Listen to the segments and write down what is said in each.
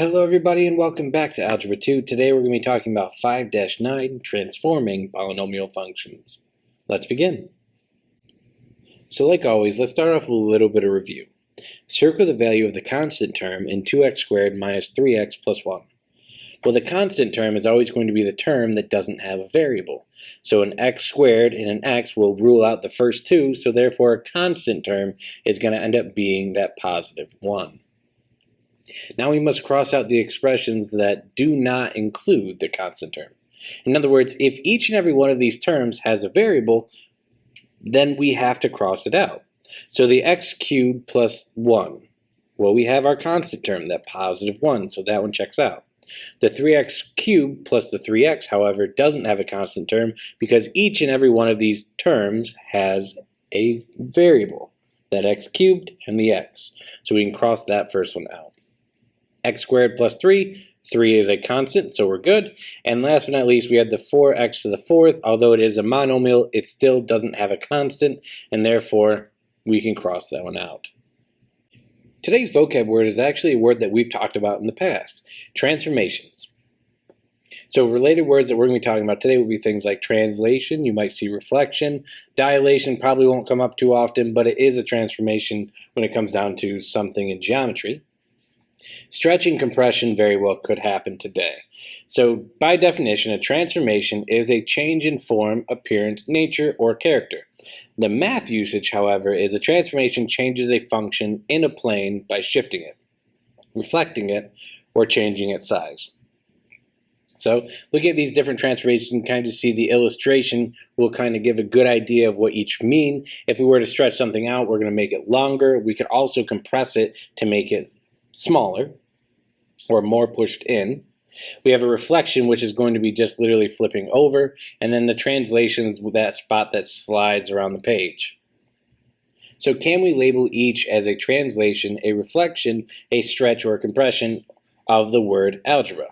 Hello everybody and welcome back to Algebra 2. Today we're going to be talking about 5-9, transforming polynomial functions. Let's begin. So like always, let's start off with a little bit of review. Circle the value of the constant term in 2x squared minus 3x plus 1. Well, the constant term is always going to be the term that doesn't have a variable. So an x squared and an x will rule out the first two, so therefore a constant term is going to end up being that positive 1. Now we must cross out the expressions that do not include the constant term. In other words, if each and every one of these terms has a variable, then we have to cross it out. So the x cubed plus 1, well, we have our constant term, that positive 1, so that one checks out. The 3x cubed plus the 3x, however, doesn't have a constant term because each and every one of these terms has a variable, that x cubed and the x. So we can cross that first one out. X squared plus 3 is a constant, so we're good. And last but not least, we have the 4x to the fourth. Although it is a monomial, it still doesn't have a constant, and therefore we can cross that one out. Today's vocab word is actually a word that we've talked about in the past, transformations. So related words that we're going to be talking about today will be things like translation, you might see reflection, dilation probably won't come up too often, but it is a transformation when it comes down to something in geometry. Stretching compression very well could happen today. So by definition, a transformation is a change in form, appearance, nature, or character. The math usage, however, is a transformation changes a function in a plane by shifting it, reflecting it, or changing its size. So looking at these different transformations, you can kind of see the illustration will kind of give a good idea of what each mean. If we were to stretch something out, we're going to make it longer. We could also compress it to make it smaller or more pushed in. We have a reflection, which is going to be just literally flipping over, and then the translation is that spot that slides around the page. So can we label each as a translation, a reflection, a stretch, or a compression of the word algebra?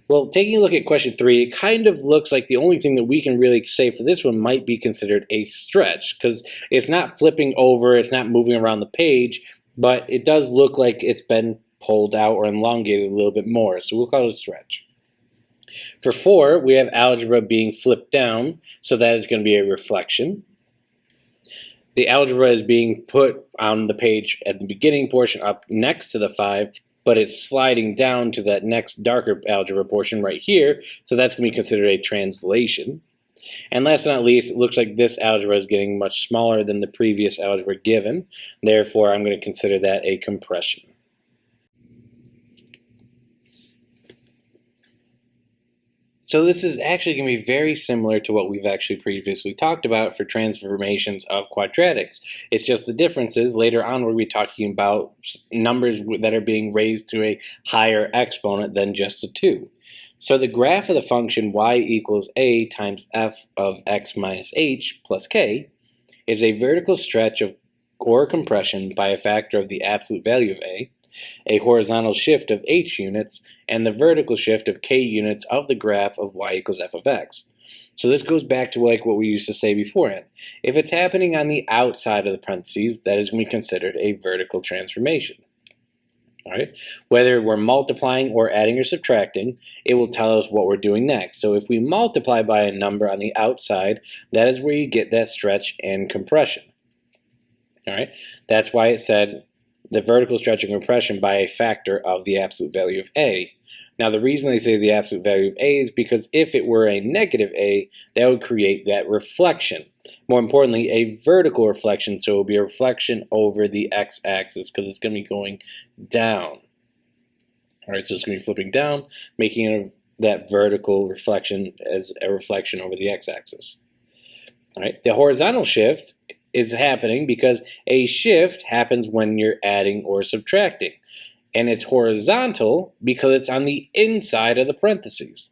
Well, taking a look at question 3, it kind of looks like the only thing that we can really say for this one might be considered a stretch, because it's not flipping over, it's not moving around the page, but it does look like it's been pulled out or elongated a little bit more, so we'll call it a stretch. For 4, we have algebra being flipped down, so that is going to be a reflection. The algebra is being put on the page at the beginning portion up next to the 5, but it's sliding down to that next darker algebra portion right here, so that's going to be considered a translation. And last but not least, it looks like this algebra is getting much smaller than the previous algebra given. Therefore, I'm going to consider that a compression. So this is actually going to be very similar to what we've actually previously talked about for transformations of quadratics. It's just the difference is later on we'll be talking about numbers that are being raised to a higher exponent than just a 2. So the graph of the function y equals a times f of x minus h plus k is a vertical stretch of or compression by a factor of the absolute value of a horizontal shift of h units, and the vertical shift of k units of the graph of y equals f of x. So this goes back to like what we used to say beforehand. If it's happening on the outside of the parentheses, that is going to be considered a vertical transformation. All right. Whether we're multiplying or adding or subtracting, it will tell us what we're doing next. So if we multiply by a number on the outside, that is where you get that stretch and compression. All right. That's why it said the vertical stretch and compression by a factor of the absolute value of a. Now the reason they say the absolute value of a is because if it were a negative a, that would create that reflection. More importantly, a vertical reflection, so it will be a reflection over the x-axis because it's going to be going down. All right, so it's going to be flipping down, making that vertical reflection as a reflection over the x-axis. All right, the horizontal shift is happening because a shift happens when you're adding or subtracting. And it's horizontal because it's on the inside of the parentheses.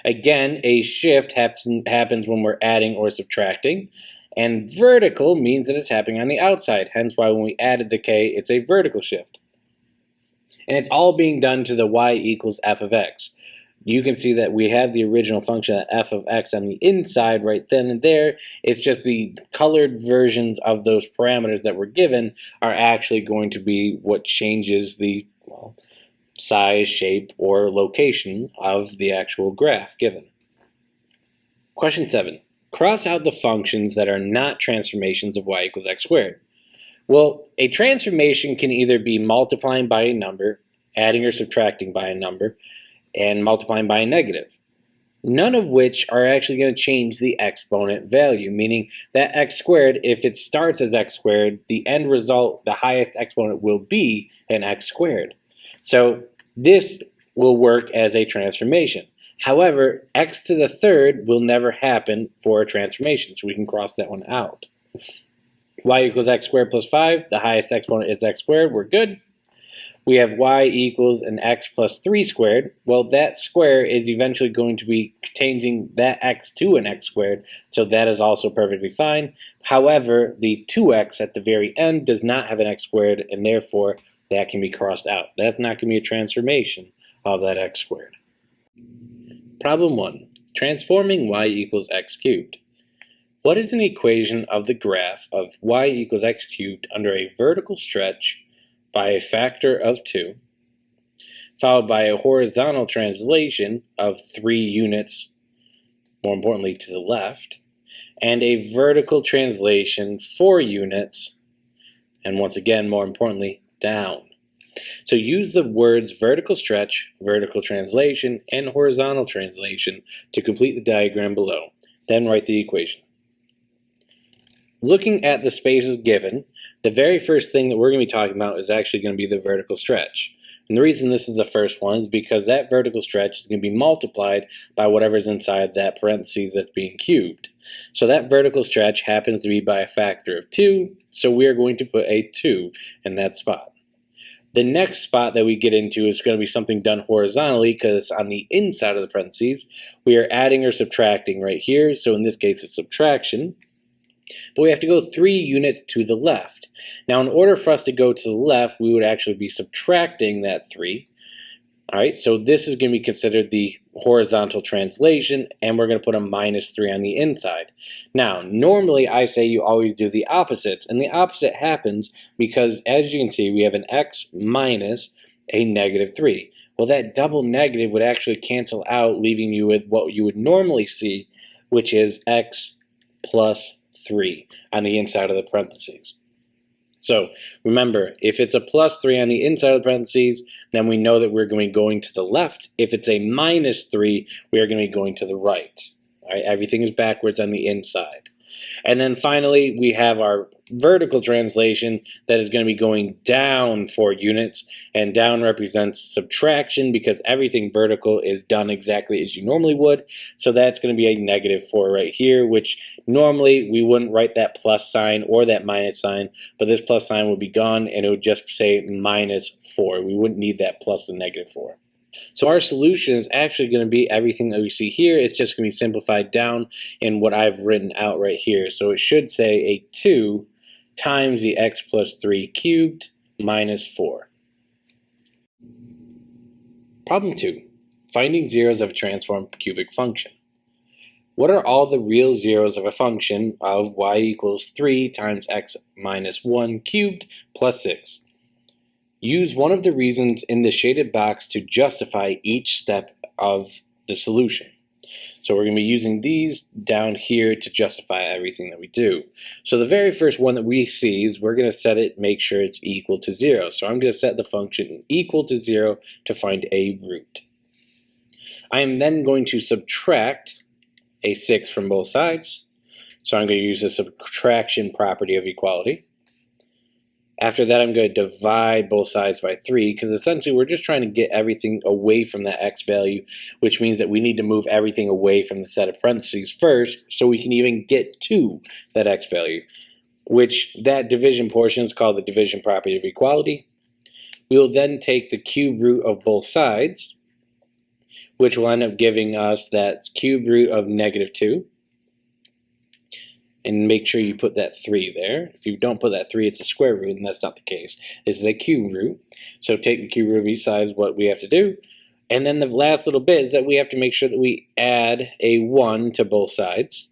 Again, a shift happens when we're adding or subtracting. And vertical means that it's happening on the outside. Hence why when we added the k, it's a vertical shift. And it's all being done to the y equals f of x. You can see that we have the original function f of x on the inside right then and there. It's just the colored versions of those parameters that were given are actually going to be what changes the size, shape, or location of the actual graph given. Question 7. Cross out the functions that are not transformations of y equals x squared. Well, a transformation can either be multiplying by a number, adding or subtracting by a number, and multiplying by a negative. None of which are actually going to change the exponent value, meaning that x squared, if it starts as x squared, the end result, the highest exponent will be an x squared. So this will work as a transformation. However, x to the third will never happen for a transformation, so we can cross that one out. Y equals x squared plus 5, the highest exponent is x squared, we're good. We have y equals an x plus 3 squared. Well, that square is eventually going to be changing that x to an x squared, so that is also perfectly fine. However, the 2x at the very end does not have an x squared, and therefore that can be crossed out. That's not going to be a transformation of that x squared. Problem 1. Transforming y equals x cubed. What is an equation of the graph of y equals x cubed under a vertical stretch by a factor of 2, followed by a horizontal translation of 3 units, more importantly to the left, and a vertical translation 4 units, and once again, more importantly, down. So use the words vertical stretch, vertical translation, and horizontal translation to complete the diagram below. Then write the equation. Looking at the spaces given, the very first thing that we're going to be talking about is actually going to be the vertical stretch. And the reason this is the first one is because that vertical stretch is going to be multiplied by whatever's inside that parentheses that's being cubed. So that vertical stretch happens to be by a factor of 2, so we are going to put a 2 in that spot. The next spot that we get into is going to be something done horizontally, because on the inside of the parentheses, we are adding or subtracting right here. So in this case, it's subtraction. But we have to go 3 units to the left. Now, in order for us to go to the left, we would actually be subtracting that 3. All right, so this is going to be considered the horizontal translation, and we're going to put a minus 3 on the inside. Now, normally I say you always do the opposites, and the opposite happens because, as you can see, we have an x minus a negative 3. Well, that double negative would actually cancel out, leaving you with what you would normally see, which is x plus 3 on the inside of the parentheses. So remember, if it's a plus 3 on the inside of the parentheses, then we know that we're going to be going to the left. If it's a minus 3, we are going to be going to the right. All right, everything is backwards on the inside. And then finally, we have our vertical translation that is going to be going down 4 units, and down represents subtraction because everything vertical is done exactly as you normally would. So that's going to be a negative 4 right here, which normally we wouldn't write that plus sign or that minus sign, but this plus sign would be gone and it would just say minus 4. We wouldn't need that plus and negative 4. So our solution is actually going to be everything that we see here. It's just going to be simplified down in what I've written out right here. So it should say a 2 times the x plus 3 cubed minus 4. Problem 2. Finding zeros of a transformed cubic function. What are all the real zeros of a function of y equals 3 times x minus 1 cubed plus 6? Use one of the reasons in the shaded box to justify each step of the solution. So we're going to be using these down here to justify everything that we do. So the very first one that we see is we're going to set it, make sure it's equal to 0. So I'm going to set the function equal to 0 to find a root. I am then going to subtract a 6 from both sides. So I'm going to use the subtraction property of equality. After that, I'm going to divide both sides by 3, because essentially we're just trying to get everything away from that x value, which means that we need to move everything away from the set of parentheses first so we can even get to that x value, which that division portion is called the division property of equality. We will then take the cube root of both sides, which will end up giving us that cube root of negative 2. And make sure you put that 3 there. If you don't put that 3, it's a square root, and that's not the case. This is a cube root. So take the cube root of each side is what we have to do. And then the last little bit is that we have to make sure that we add a 1 to both sides.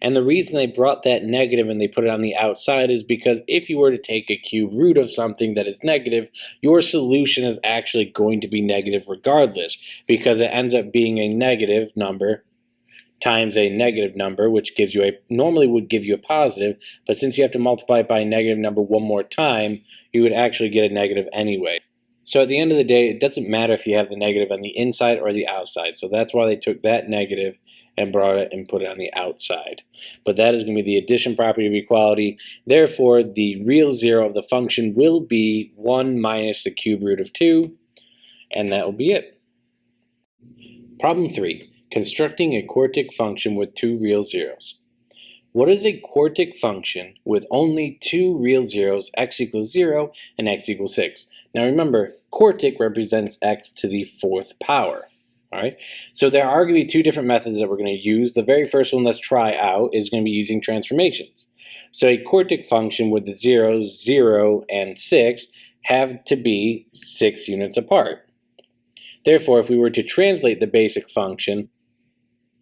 And the reason they brought that negative and they put it on the outside is because if you were to take a cube root of something that is negative, your solution is actually going to be negative regardless, because it ends up being a negative number times a negative number, which gives you normally would give you a positive, but since you have to multiply it by a negative number one more time, you would actually get a negative anyway. So at the end of the day, it doesn't matter if you have the negative on the inside or the outside. So that's why they took that negative and brought it and put it on the outside. But that is going to be the addition property of equality. Therefore, the real zero of the function will be 1 minus the cube root of 2, and that will be it. Problem 3. Constructing a quartic function with two real zeros. What is a quartic function with only two real zeros, x equals 0 and x equals 6? Now remember, quartic represents x to the fourth power. All right, so there are going to be two different methods that we're going to use. The very first one, let's try out, is going to be using transformations. So a quartic function with the zeros 0 and 6 have to be 6 units apart. Therefore, if we were to translate the basic function,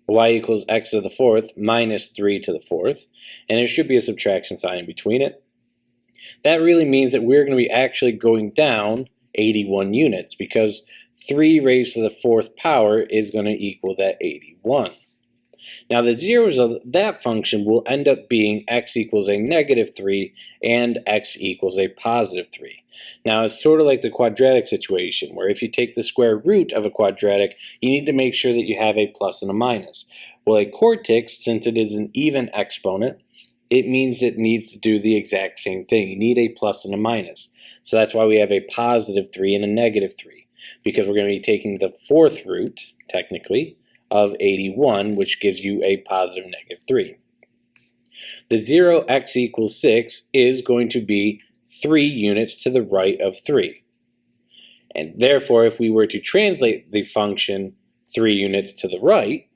y equals x to the fourth minus 3 to the fourth, and there should be a subtraction sign in between it, that really means that we're going to be actually going down 81 units, because 3 raised to the fourth power is going to equal that 81. Now the zeros of that function will end up being x equals a negative 3 and x equals a positive 3. Now it's sort of like the quadratic situation, where if you take the square root of a quadratic, you need to make sure that you have a plus and a minus. Well, a quartic, since it is an even exponent, it means it needs to do the exact same thing. You need a plus and a minus. So that's why we have a positive 3 and a negative 3, because we're going to be taking the fourth root, technically, of 81, which gives you a positive negative 3. The 0 x equals 6 is going to be 3 units to the right of 3. And therefore, if we were to translate the function 3 units to the right,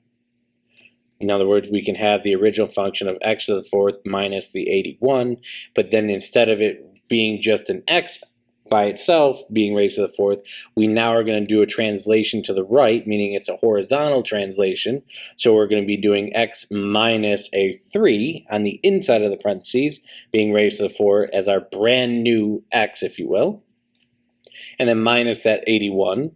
in other words, we can have the original function of x to the fourth minus the 81, but then instead of it being just an x by itself being raised to the fourth, we now are going to do a translation to the right, meaning it's a horizontal translation. So we're going to be doing x minus a 3 on the inside of the parentheses, being raised to the 4 as our brand new x, if you will, and then minus that 81.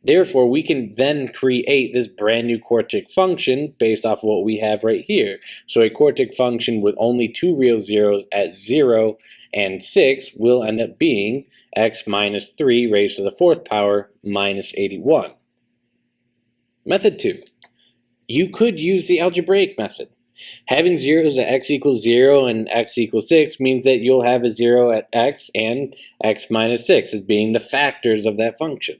Therefore, we can then create this brand new quartic function based off of what we have right here. So a quartic function with only two real zeros at 0 and 6 will end up being x minus 3 raised to the fourth power minus 81. Method 2. You could use the algebraic method. Having zeros at x equals 0 and x equals 6 means that you'll have a 0 at x and x minus 6 as being the factors of that function.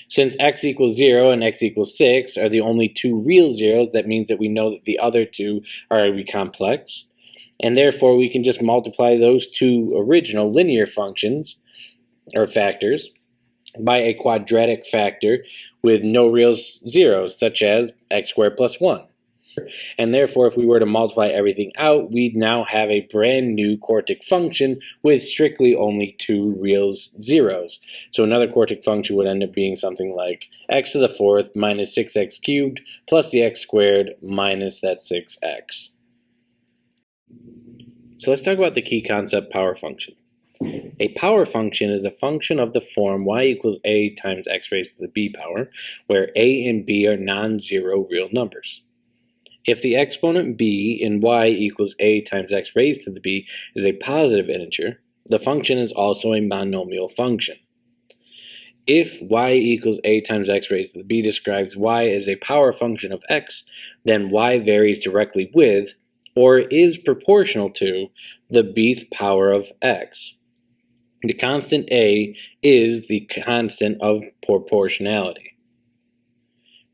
Since x equals 0 and x equals 6 are the only two real zeros, that means that we know that the other two are going to be complex. And therefore, we can just multiply those two original linear functions, or factors, by a quadratic factor with no real zeros, such as x squared plus 1. And therefore, if we were to multiply everything out, we'd now have a brand new quartic function with strictly only two real zeros. So another quartic function would end up being something like x to the fourth minus 6x cubed plus the x squared minus that 6x. So let's talk about the key concept, power function. A power function is a function of the form y equals a times x raised to the b power, where a and b are non-zero real numbers. If the exponent b in y equals a times x raised to the b is a positive integer, the function is also a monomial function. If y equals a times x raised to the b describes y as a power function of x, then y varies directly with, or is proportional to, the bth power of x. The constant a is the constant of proportionality.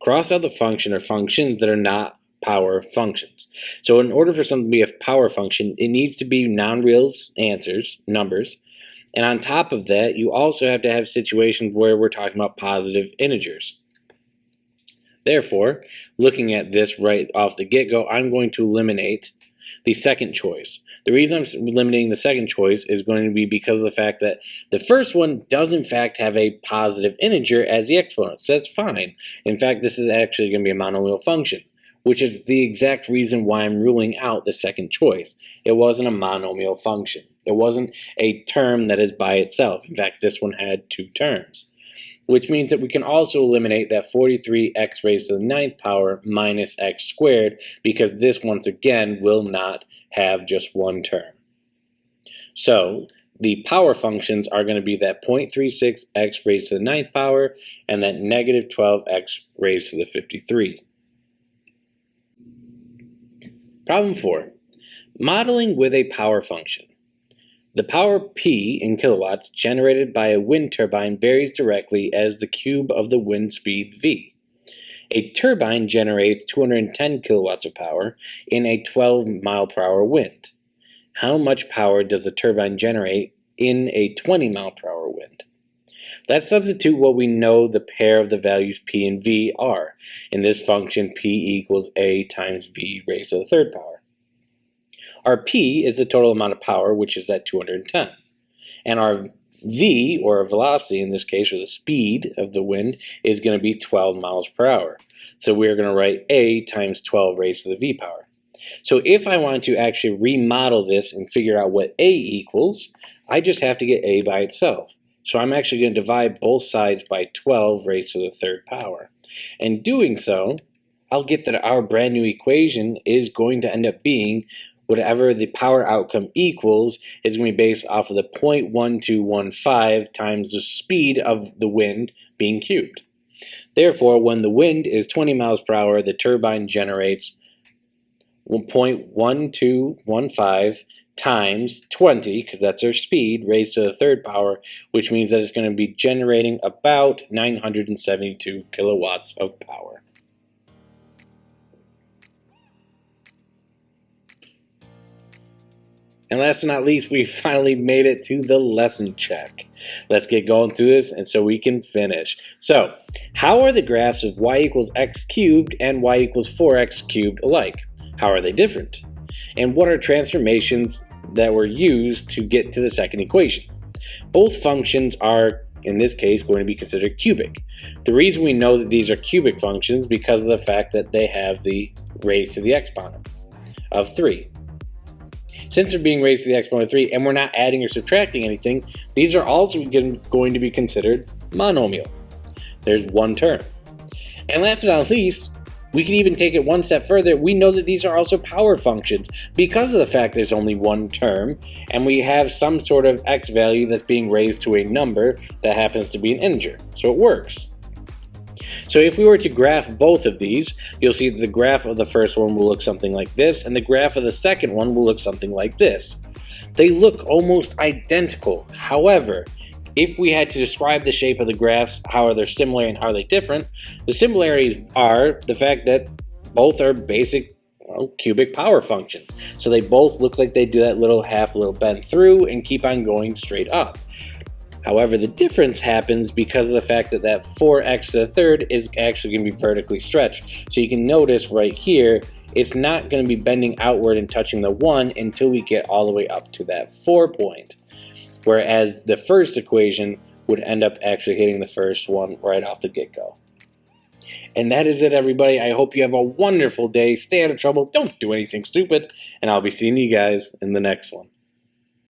Cross out the function or functions that are not power functions. So in order for something to be a power function, it needs to be non-real numbers, and on top of that, you also have to have situations where we're talking about positive integers. Therefore, looking at this right off the get-go, I'm going to eliminate the second choice. The reason I'm eliminating the second choice is going to be because of the fact that the first one does in fact have a positive integer as the exponent, so that's fine. In fact, this is actually going to be a monomial function. which is the exact reason why I'm ruling out the second choice. It wasn't a monomial function. It wasn't a term that is by itself. In fact, this one had two terms, which means that we can also eliminate that 43x raised to the 9th power minus x squared, because this, once again, will not have just one term. So the power functions are going to be that 0.36x raised to the 9th power and that negative 12x raised to the 53. Problem 4. Modeling with a power function. The power P in kilowatts generated by a wind turbine varies directly as the cube of the wind speed V. A turbine generates 210 kilowatts of power in a 12 mile per hour wind. How much power does the turbine generate in a 20 mile per hour wind? Let's substitute what we know the pair of the values P and V are. In this function, P equals A times V raised to the 3rd power. Our P is the total amount of power, which is that 210. And our V, or our velocity in this case, or the speed of the wind, is going to be 12 miles per hour. So we're going to write A times 12 raised to the V power. So if I want to actually remodel this and figure out what A equals, I just have to get A by itself. So I'm actually going to divide both sides by 12 raised to the 3rd power. And doing so, I'll get that our brand new equation is going to end up being whatever the power outcome equals is going to be based off of the 0.1215 times the speed of the wind being cubed. Therefore, when the wind is 20 miles per hour, the turbine generates 0.1215 times 20, because that's our speed, raised to the 3rd power, which means that it's going to be generating about 972 kilowatts of power. And last but not least, we finally made it to the lesson check. Let's get going through this and so we can finish. So, how are the graphs of y equals x cubed and y equals 4x cubed alike? How are they different? And what are transformations that were used to get to the second equation? Both functions are, in this case, going to be considered cubic. The reason we know that these are cubic functions is because of the fact that they have the raised to the exponent of 3. Since they're being raised to the exponent of 3 and we're not adding or subtracting anything, these are also going to be considered monomial. There's one term. And last but not least, we can even take it one step further. We know that these are also power functions because of the fact there's only one term and we have some sort of x value that's being raised to a number that happens to be an integer. So it works. So if we were to graph both of these, you'll see that the graph of the first one will look something like this, and the graph of the second one will look something like this. They look almost identical. However, if we had to describe the shape of the graphs, how are they similar and how are they different, the similarities are the fact that both are basic cubic power functions. So they both look like they do that little bend through and keep on going straight up. However, the difference happens because of the fact that that 4x to the 3rd is actually going to be vertically stretched. So you can notice right here, it's not going to be bending outward and touching the 1 until we get all the way up to that 4 point. Whereas the first equation would end up actually hitting the first one right off the get-go. And that is it, everybody. I hope you have a wonderful day. Stay out of trouble. Don't do anything stupid. And I'll be seeing you guys in the next one.